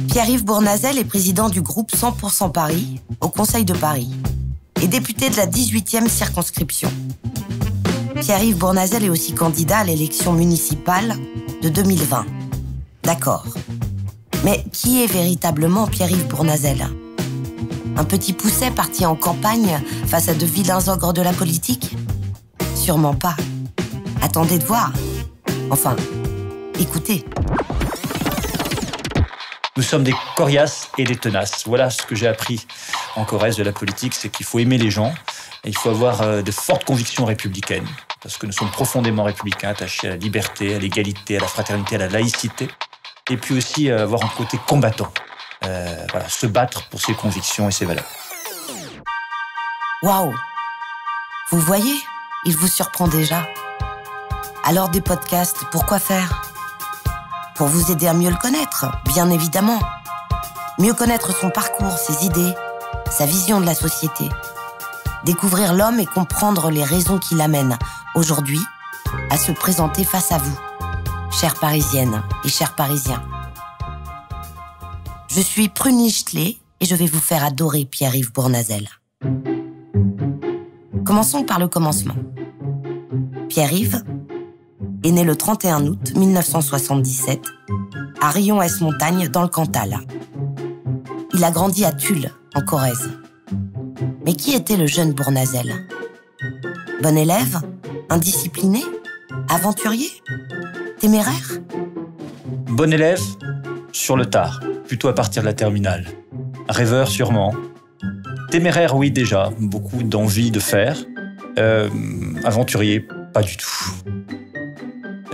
Pierre-Yves Bournazel est président du groupe 100% Paris au Conseil de Paris et député de la 18e circonscription. Pierre-Yves Bournazel est aussi candidat à l'élection municipale de 2020. D'accord. Mais qui est véritablement Pierre-Yves Bournazel ? Un petit pousset parti en campagne face à de vilains ogres de la politique ? Sûrement pas. Attendez de voir. Enfin, écoutez. Nous sommes des coriaces et des tenaces. Voilà ce que j'ai appris en Corrèze de la politique, c'est qu'il faut aimer les gens et il faut avoir de fortes convictions républicaines. Parce que nous sommes profondément républicains, attachés à la liberté, à l'égalité, à la fraternité, à la laïcité. Et puis aussi avoir un côté combattant. Voilà, se battre pour ses convictions et ses valeurs. Waouh ! Vous voyez, il vous surprend déjà. Alors des podcasts, pourquoi faire ? Pour vous aider à mieux le connaître, bien évidemment. Mieux connaître son parcours, ses idées, sa vision de la société. Découvrir l'homme et comprendre les raisons qui l'amènent, aujourd'hui, à se présenter face à vous, chères Parisiennes et chers Parisiens. Je suis Prunille Chtlé et je vais vous faire adorer Pierre-Yves Bournazel. Commençons par le commencement. Pierre-Yves est né le 31 août 1977 à Riom-Ès-Montagne dans le Cantal. Il a grandi à Tulle, en Corrèze. Mais qui était le jeune Bournazel ? Bon élève ? Indiscipliné ? Aventurier ? Téméraire ? Bon élève, sur le tard, plutôt à partir de la terminale. Rêveur sûrement. Téméraire, oui déjà, beaucoup d'envie de faire. Aventurier, pas du tout.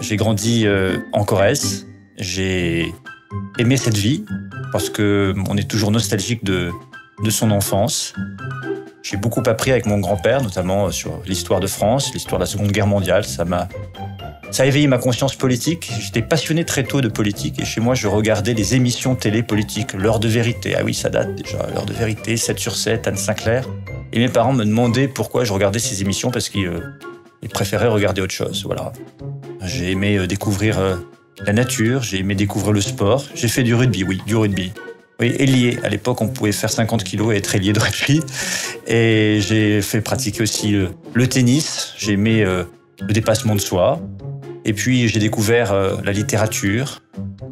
J'ai grandi en Corrèze. J'ai aimé cette vie parce qu'on est toujours nostalgique de son enfance. J'ai beaucoup appris avec mon grand-père, notamment sur l'histoire de France, l'histoire de la Seconde Guerre mondiale. Ça a éveillé ma conscience politique. J'étais passionné très tôt de politique et chez moi, je regardais les émissions télé politiques. L'heure de vérité, ah oui, ça date déjà. L'heure de vérité, 7 sur 7, Anne Sinclair. Et mes parents me demandaient pourquoi je regardais ces émissions parce qu'ils préféraient regarder autre chose. Voilà. J'ai aimé découvrir la nature, j'ai aimé découvrir le sport. J'ai fait du rugby, oui, du rugby. Oui, ailier. À l'époque, on pouvait faire 50 kilos et être ailier de rugby. Et j'ai fait pratiquer aussi le tennis. J'ai aimé le dépassement de soi. Et puis, j'ai découvert la littérature.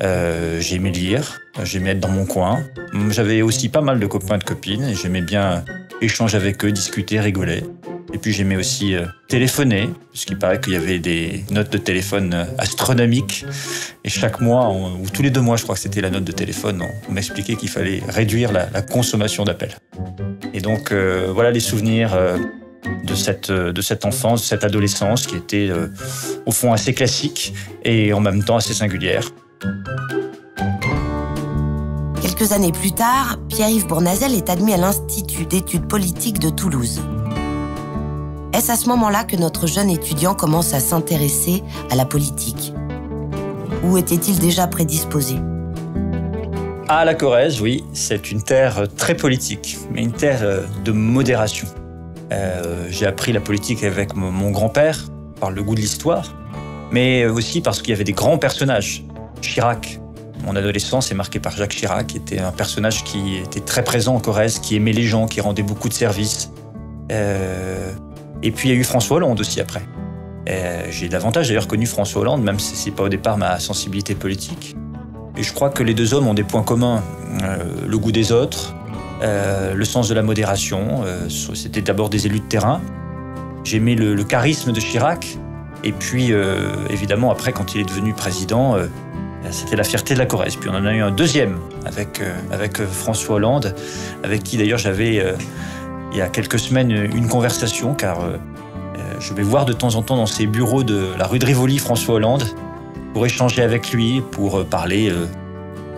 J'ai aimé lire. J'aimais être dans mon coin. J'avais aussi pas mal de copains et de copines. Et j'aimais bien échanger avec eux, discuter, rigoler. Et puis, j'aimais aussi téléphoner, puisqu'il paraît qu'il y avait des notes de téléphone astronomiques. Et chaque mois, ou tous les 2 mois, je crois que c'était la note de téléphone, on m'expliquait qu'il fallait réduire la consommation d'appels. Et donc, voilà les souvenirs de cette enfance, de cette adolescence qui était, au fond, assez classique et en même temps assez singulière. Quelques années plus tard, Pierre-Yves Bournazel est admis à l'Institut d'études politiques de Toulouse. Est-ce à ce moment-là que notre jeune étudiant commence à s'intéresser à la politique ? Ou était-il déjà prédisposé ? Ah, la Corrèze, oui, c'est une terre très politique, mais une terre de modération. J'ai appris la politique avec mon grand-père, par le goût de l'histoire, mais aussi parce qu'il y avait des grands personnages. Chirac, mon adolescence est marquée par Jacques Chirac, qui était un personnage qui était très présent en Corrèze, qui aimait les gens, qui rendait beaucoup de services. Et puis il y a eu François Hollande aussi après. J'ai davantage d'ailleurs connu François Hollande, même si c'est pas au départ ma sensibilité politique. Et je crois que les deux hommes ont des points communs. Le goût des autres, le sens de la modération. C'était d'abord des élus de terrain. J'aimais le charisme de Chirac. Et puis, évidemment, après, quand il est devenu président, c'était la fierté de la Corrèze. Puis on en a eu un deuxième avec François Hollande, avec qui d'ailleurs j'avais, il y a quelques semaines, une conversation, car je vais voir de temps en temps dans ses bureaux de la rue de Rivoli François Hollande, pour échanger avec lui, pour parler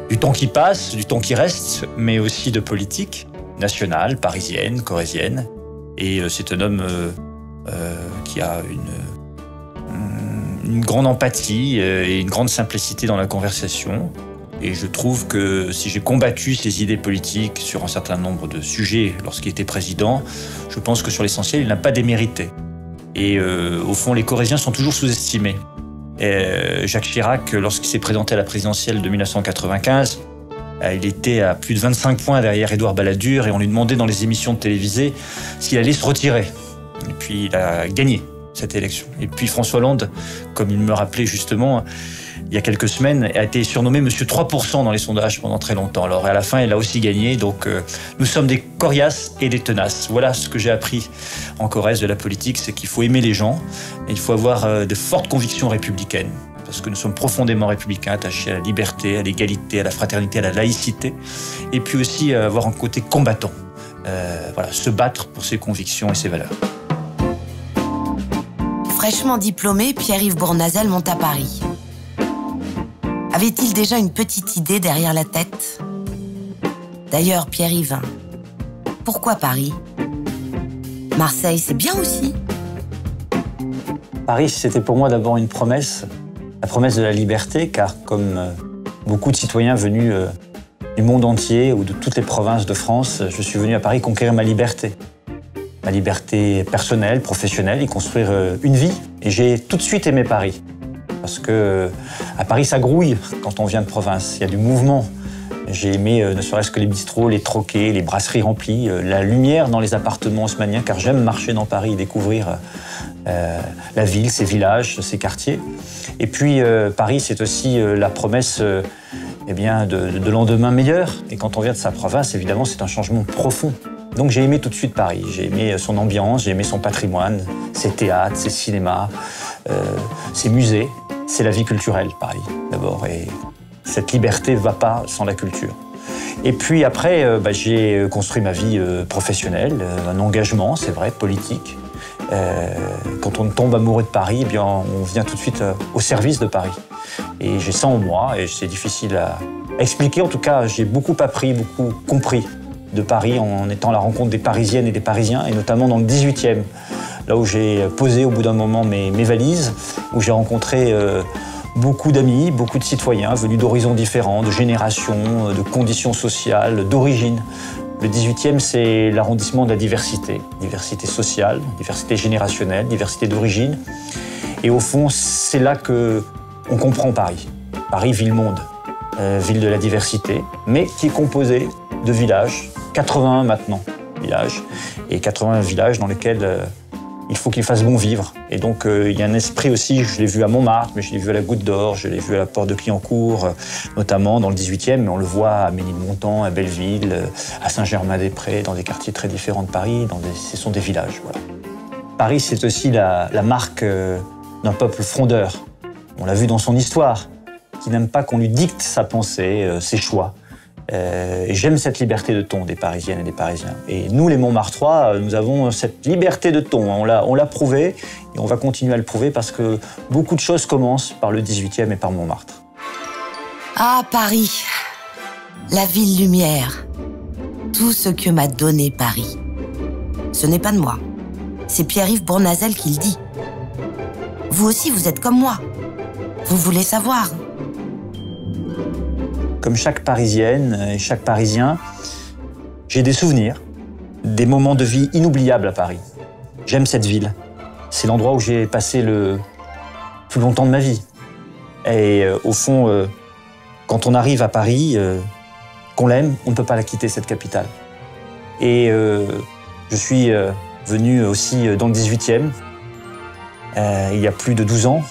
du temps qui passe, du temps qui reste, mais aussi de politique nationale, parisienne, corrézienne. Et c'est un homme qui a une grande empathie et une grande simplicité dans la conversation. Et je trouve que si j'ai combattu ses idées politiques sur un certain nombre de sujets lorsqu'il était président, je pense que sur l'essentiel, il n'a pas démérité. Et au fond, les Corréziens sont toujours sous-estimés. Jacques Chirac, lorsqu'il s'est présenté à la présidentielle de 1995, il était à plus de 25 points derrière Édouard Balladur et on lui demandait dans les émissions de télévisées s'il allait se retirer. Et puis il a gagné cette élection. Et puis François Hollande, comme il me rappelait justement il y a quelques semaines, a été surnommé Monsieur 3% dans les sondages pendant très longtemps. Alors à la fin, il a aussi gagné. Donc nous sommes des coriaces et des tenaces. Voilà ce que j'ai appris en Corrèze de la politique, c'est qu'il faut aimer les gens et il faut avoir de fortes convictions républicaines. Parce que nous sommes profondément républicains, attachés à la liberté, à l'égalité, à la fraternité, à la laïcité. Et puis aussi avoir un côté combattant. Voilà, se battre pour ses convictions et ses valeurs. Fraîchement diplômé, Pierre-Yves Bournazel monte à Paris. Avait-il déjà une petite idée derrière la tête? D'ailleurs, Pierre-Yves, pourquoi Paris? Marseille, c'est bien aussi. Paris, c'était pour moi d'abord une promesse, la promesse de la liberté, car comme beaucoup de citoyens venus du monde entier ou de toutes les provinces de France, je suis venu à Paris conquérir ma liberté. Ma liberté personnelle, professionnelle, y construire une vie. Et j'ai tout de suite aimé Paris. Parce que à Paris, ça grouille quand on vient de province. Il y a du mouvement. J'ai aimé ne serait-ce que les bistrots, les troquets, les brasseries remplies, la lumière dans les appartements haussmanniens, car j'aime marcher dans Paris et découvrir la ville, ses villages, ses quartiers. Et puis Paris, c'est aussi la promesse eh bien, de lendemain meilleur. Et quand on vient de sa province, évidemment, c'est un changement profond. Donc j'ai aimé tout de suite Paris. J'ai aimé son ambiance, j'ai aimé son patrimoine, ses théâtres, ses cinémas, ses musées. C'est la vie culturelle, Paris, d'abord. Et cette liberté ne va pas sans la culture. Et puis après, j'ai construit ma vie professionnelle, un engagement, c'est vrai, politique. Quand on tombe amoureux de Paris, eh bien, on vient tout de suite au service de Paris. Et j'ai ça en moi, et c'est difficile à expliquer. En tout cas, j'ai beaucoup appris, beaucoup compris de Paris en étant à la rencontre des Parisiennes et des Parisiens, et notamment dans le 18e, là où j'ai posé au bout d'un moment mes valises, où j'ai rencontré beaucoup d'amis, beaucoup de citoyens venus d'horizons différents, de générations, de conditions sociales, d'origine. Le 18e, c'est l'arrondissement de la diversité. Diversité sociale, diversité générationnelle, diversité d'origine. Et au fond, c'est là qu'on comprend Paris. Paris, ville-monde, ville de la diversité, mais qui est composée de villages, 81 maintenant villages, et 80 villages dans lesquels il faut qu'ils fassent bon vivre. Et donc il y a un esprit aussi, je l'ai vu à Montmartre, mais je l'ai vu à la Goutte d'Or, je l'ai vu à la Porte de Clignancourt, notamment dans le 18e, mais on le voit à Ménilmontant, à Belleville, à Saint-Germain-des-Prés, dans des quartiers très différents de Paris, ce sont des villages. Voilà. Paris, c'est aussi la marque d'un peuple frondeur. On l'a vu dans son histoire, qui n'aime pas qu'on lui dicte sa pensée, ses choix. Et j'aime cette liberté de ton des Parisiennes et des Parisiens. Et nous, les Montmartrois, nous avons cette liberté de ton. On l'a prouvé et on va continuer à le prouver parce que beaucoup de choses commencent par le 18e et par Montmartre. Ah, Paris, la ville lumière, tout ce que m'a donné Paris. Ce n'est pas de moi, c'est Pierre-Yves Bournazel qui le dit. Vous aussi, vous êtes comme moi. Vous voulez savoir. Comme chaque Parisienne et chaque Parisien, j'ai des souvenirs, des moments de vie inoubliables à Paris. J'aime cette ville. C'est l'endroit où j'ai passé le plus longtemps de ma vie. Et au fond, quand on arrive à Paris, qu'on l'aime, on ne peut pas la quitter, cette capitale. Et je suis venu aussi dans le 18e, il y a plus de 12 ans.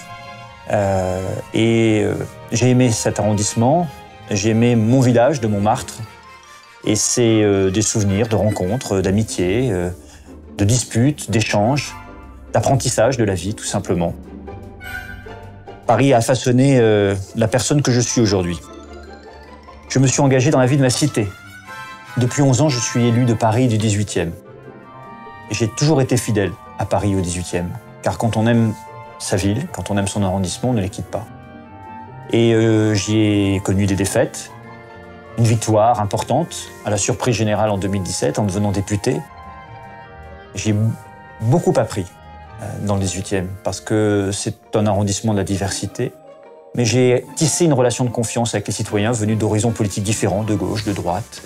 Et j'ai aimé cet arrondissement. J'ai aimé mon village de Montmartre et c'est des souvenirs de rencontres, d'amitié, de disputes, d'échanges, d'apprentissage de la vie, tout simplement. Paris a façonné la personne que je suis aujourd'hui. Je me suis engagé dans la vie de ma cité. Depuis 11 ans, je suis élu de Paris du 18e. Et j'ai toujours été fidèle à Paris au 18e, car quand on aime sa ville, quand on aime son arrondissement, on ne les quitte pas. Et j'y ai connu des défaites, une victoire importante à la surprise générale en 2017 en devenant député. J'ai beaucoup appris dans le 18e parce que c'est un arrondissement de la diversité. Mais j'ai tissé une relation de confiance avec les citoyens venus d'horizons politiques différents, de gauche, de droite,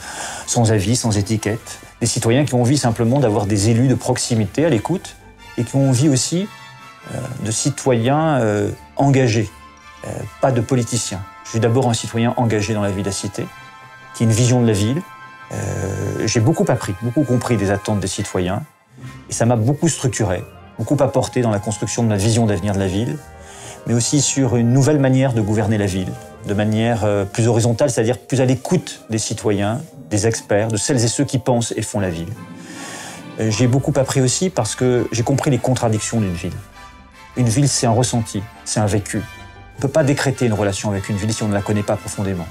sans avis, sans étiquette. Des citoyens qui ont envie simplement d'avoir des élus de proximité à l'écoute et qui ont envie aussi de citoyens engagés, pas de politiciens. Je suis d'abord un citoyen engagé dans la vie de la cité, qui a une vision de la ville. J'ai beaucoup appris, beaucoup compris des attentes des citoyens, et ça m'a beaucoup structuré, beaucoup apporté dans la construction de ma vision d'avenir de la ville, mais aussi sur une nouvelle manière de gouverner la ville, de manière plus horizontale, c'est-à-dire plus à l'écoute des citoyens, des experts, de celles et ceux qui pensent et font la ville. J'ai beaucoup appris aussi parce que j'ai compris les contradictions d'une ville. Une ville, c'est un ressenti, c'est un vécu. On ne peut pas décréter une relation avec une ville si on ne la connaît pas profondément.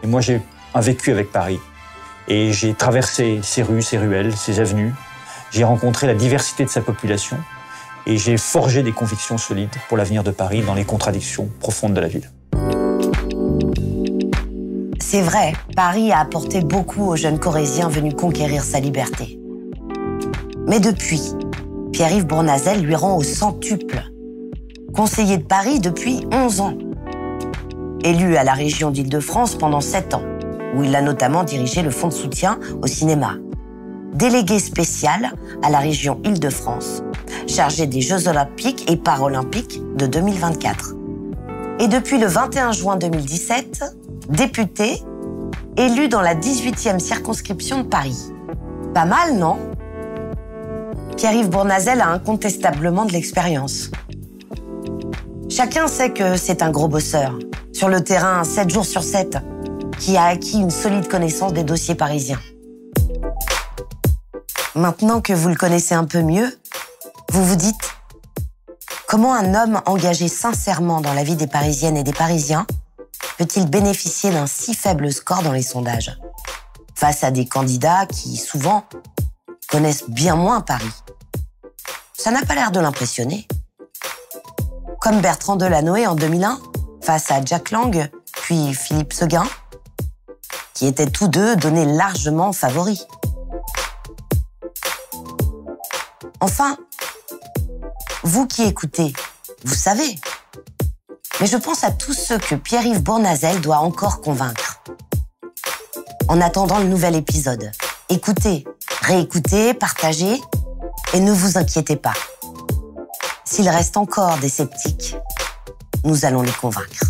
Et moi, j'ai un vécu avec Paris. Et j'ai traversé ses rues, ses ruelles, ses avenues. J'ai rencontré la diversité de sa population. Et j'ai forgé des convictions solides pour l'avenir de Paris dans les contradictions profondes de la ville. C'est vrai, Paris a apporté beaucoup aux jeunes Corréziens venus conquérir sa liberté. Mais depuis, Pierre-Yves Bournazel lui rend au centuple. Conseiller de Paris depuis 11 ans. Élu à la région d'Île-de-France pendant 7 ans, où il a notamment dirigé le fonds de soutien au cinéma. Délégué spécial à la région Île-de-France, chargé des Jeux Olympiques et Paralympiques de 2024. Et depuis le 21 juin 2017, député, élu dans la 18e circonscription de Paris. Pas mal, non? Pierre-Yves Bournazel a incontestablement de l'expérience. Chacun sait que c'est un gros bosseur, sur le terrain 7 jours sur 7, qui a acquis une solide connaissance des dossiers parisiens. Maintenant que vous le connaissez un peu mieux, vous vous dites comment un homme engagé sincèrement dans la vie des Parisiennes et des Parisiens peut-il bénéficier d'un si faible score dans les sondages, face à des candidats qui, souvent, connaissent bien moins Paris? Ça n'a pas l'air de l'impressionner. Comme Bertrand Delanoë en 2001, face à Jack Lang, puis Philippe Séguin, qui étaient tous deux donnés largement favoris. Enfin, vous qui écoutez, vous savez. Mais je pense à tous ceux que Pierre-Yves Bournazel doit encore convaincre. En attendant le nouvel épisode, écoutez, réécoutez, partagez et ne vous inquiétez pas. S'il reste encore des sceptiques, nous allons les convaincre.